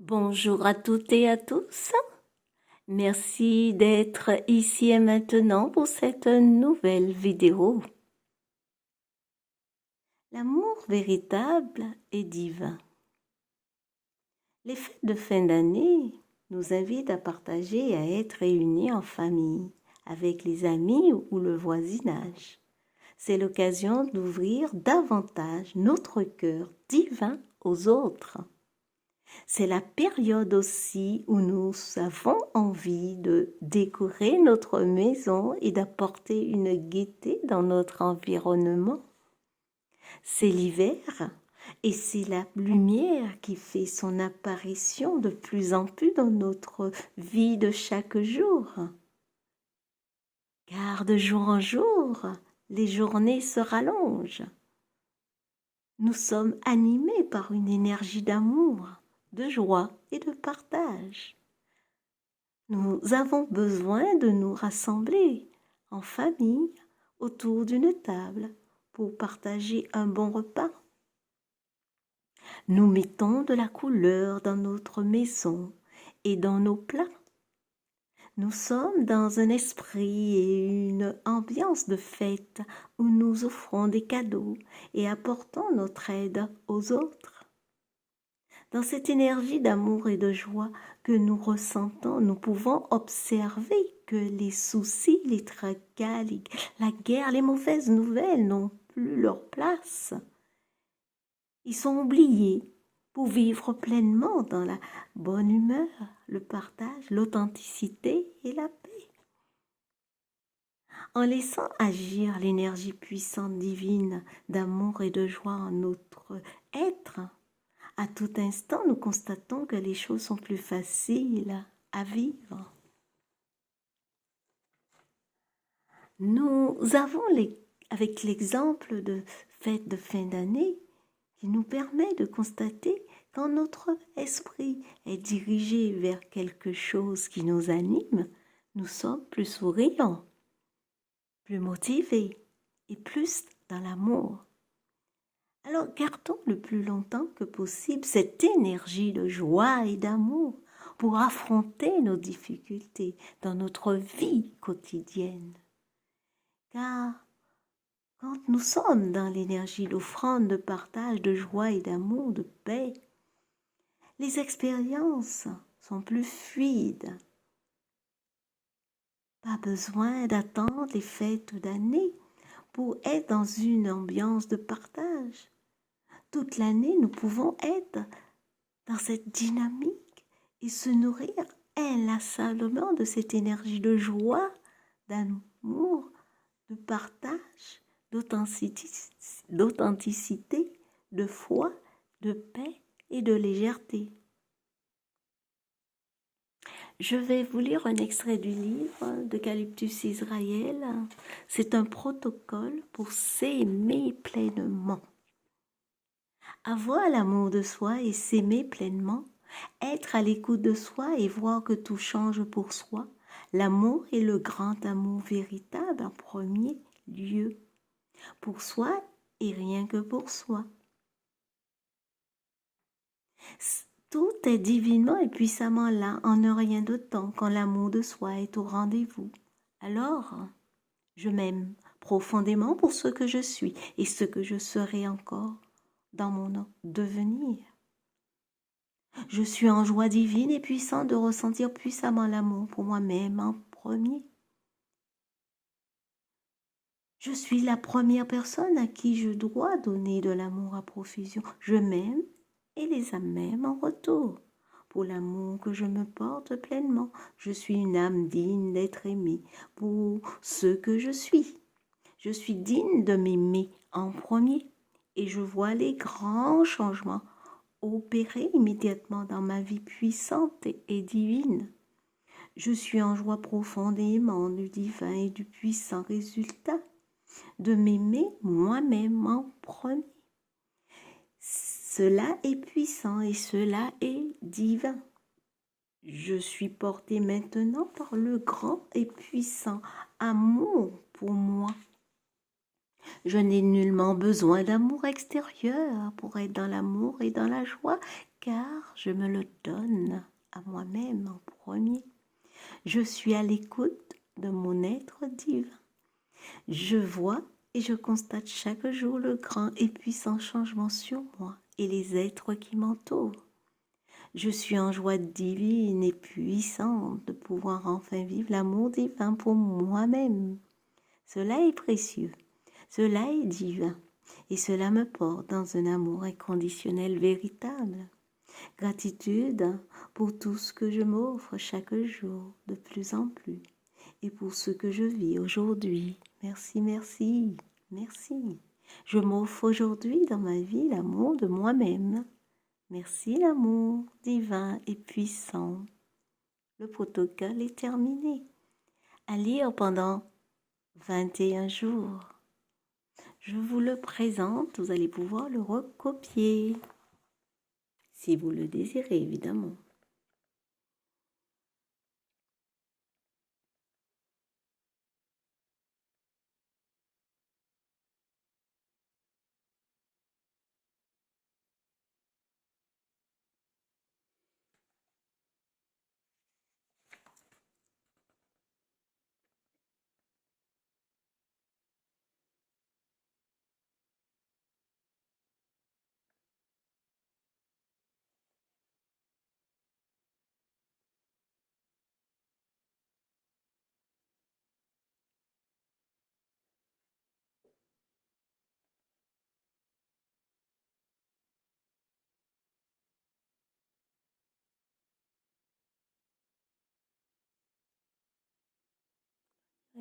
Bonjour à toutes et à tous. Merci d'être ici et maintenant pour cette nouvelle vidéo. L'amour véritable est divin. Les fêtes de fin d'année nous invitent à partager et à être réunis en famille, avec les amis ou le voisinage. C'est l'occasion d'ouvrir davantage notre cœur divin aux autres. C'est la période aussi où nous avons envie de décorer notre maison et d'apporter une gaieté dans notre environnement. C'est l'hiver et c'est la lumière qui fait son apparition de plus en plus dans notre vie de chaque jour. Car de jour en jour, les journées se rallongent. Nous sommes animés par une énergie d'amour, de joie et de partage. Nous avons besoin de nous rassembler en famille autour d'une table pour partager un bon repas. Nous mettons de la couleur dans notre maison et dans nos plats. Nous sommes dans un esprit et une ambiance de fête où nous offrons des cadeaux et apportons notre aide aux autres. Dans cette énergie d'amour et de joie que nous ressentons, nous pouvons observer que les soucis, les tracas, la guerre, les mauvaises nouvelles n'ont plus leur place. Ils sont oubliés pour vivre pleinement dans la bonne humeur, le partage, l'authenticité et la paix. En laissant agir l'énergie puissante divine d'amour et de joie en notre être, à tout instant, nous constatons que les choses sont plus faciles à vivre. Nous avons, avec l'exemple de fête de fin d'année, qui nous permet de constater quand notre esprit est dirigé vers quelque chose qui nous anime, nous sommes plus souriants, plus motivés et plus dans l'amour. Alors gardons le plus longtemps que possible cette énergie de joie et d'amour pour affronter nos difficultés dans notre vie quotidienne. Car quand nous sommes dans l'énergie d'offrande, de partage, de joie et d'amour, de paix, les expériences sont plus fluides. Pas besoin d'attendre les fêtes d'année pour être dans une ambiance de partage. Toute l'année, nous pouvons être dans cette dynamique et se nourrir inlassablement de cette énergie de joie, d'amour, de partage, d'authenticité, de foi, de paix et de légèreté. Je vais vous lire un extrait du livre d'Eucalyptus Israël. C'est un protocole pour s'aimer pleinement. Avoir l'amour de soi et s'aimer pleinement, être à l'écoute de soi et voir que tout change pour soi, l'amour est le grand amour véritable en premier lieu, pour soi et rien que pour soi. Tout est divinement et puissamment là en un rien de temps quand l'amour de soi est au rendez-vous. Alors, je m'aime profondément pour ce que je suis et ce que je serai encore dans mon devenir. Je suis en joie divine et puissante de ressentir puissamment l'amour pour moi-même en premier. Je suis la première personne à qui je dois donner de l'amour à profusion. Je m'aime et les âmes m'aiment en retour. Pour l'amour que je me porte pleinement, je suis une âme digne d'être aimée pour ce que je suis. Je suis digne de m'aimer en premier et je vois les grands changements opérer immédiatement dans ma vie puissante et divine. Je suis en joie profondément du divin et du puissant résultat de m'aimer moi-même en premier. Cela est puissant et cela est divin. Je suis portée maintenant par le grand et puissant amour pour moi. Je n'ai nullement besoin d'amour extérieur pour être dans l'amour et dans la joie, car je me le donne à moi-même en premier. Je suis à l'écoute de mon être divin. Je vois et je constate chaque jour le grand et puissant changement sur moi et les êtres qui m'entourent. Je suis en joie divine et puissante de pouvoir enfin vivre l'amour divin pour moi-même. Cela est précieux, cela est divin, et cela me porte dans un amour inconditionnel véritable. Gratitude pour tout ce que je m'offre chaque jour de plus en plus, et pour ce que je vis aujourd'hui. Merci, merci, merci. Je m'offre aujourd'hui dans ma vie l'amour de moi-même. Merci l'amour divin et puissant. Le protocole est terminé. À lire pendant 21 jours. Je vous le présente, vous allez pouvoir le recopier. Si vous le désirez, évidemment.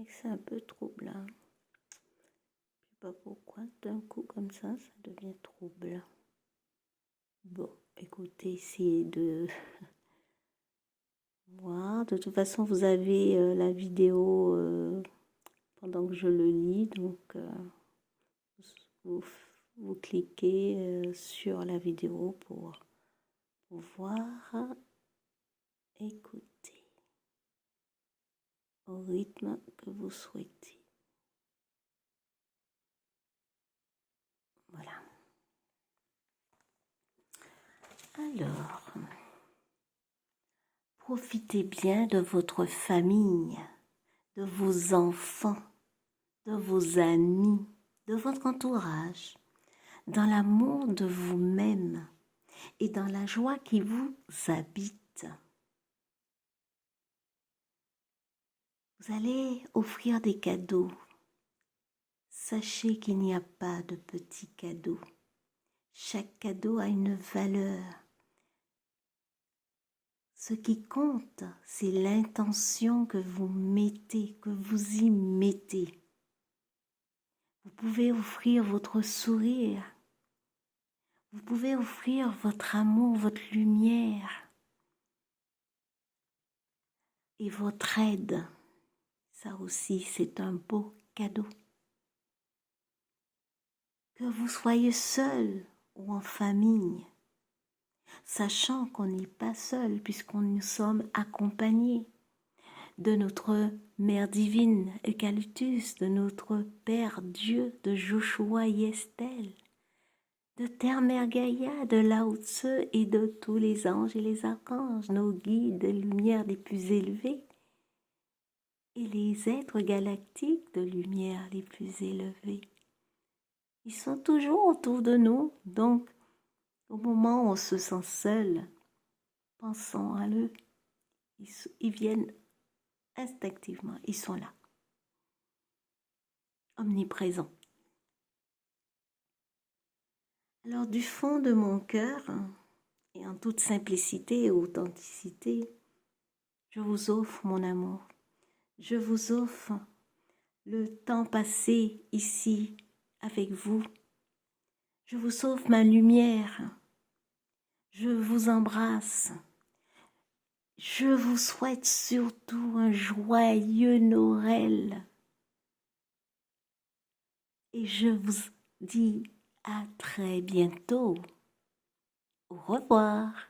C'est un peu troublant. Je sais pas pourquoi, d'un coup comme ça devient troublant. Bon, écoutez, essayez de voir. De toute façon, vous avez la vidéo pendant que je le lis, donc vous, vous cliquez sur la vidéo pour pouvoir écouter au rythme que vous souhaitez. Voilà. Alors, profitez bien de votre famille, de vos enfants, de vos amis, de votre entourage, dans l'amour de vous-même et dans la joie qui vous habite. Vous allez offrir des cadeaux. Sachez qu'il n'y a pas de petits cadeaux. Chaque cadeau a une valeur. Ce qui compte, c'est l'intention que vous mettez, que vous y mettez. Vous pouvez offrir votre sourire. Vous pouvez offrir votre amour, votre lumière et votre aide. Ça aussi, c'est un beau cadeau. Que vous soyez seul ou en famille, sachant qu'on n'est pas seul puisqu'on nous sommes accompagnés de notre Mère divine, Eucalyptus, de notre Père Dieu, de Joshua et Estelle, de Terre-Mère Gaïa, de Lao Tse et de tous les anges et les archanges, nos guides de lumière les plus élevés et les êtres galactiques de lumière les plus élevés. Ils sont toujours autour de nous, donc au moment où on se sent seul, pensons à eux. Ils viennent instinctivement, ils sont là, omniprésents. Alors du fond de mon cœur, et en toute simplicité et authenticité, je vous offre mon amour. Je vous offre le temps passé ici avec vous. Je vous offre ma lumière. Je vous embrasse. Je vous souhaite surtout un joyeux Noël. Et je vous dis à très bientôt. Au revoir.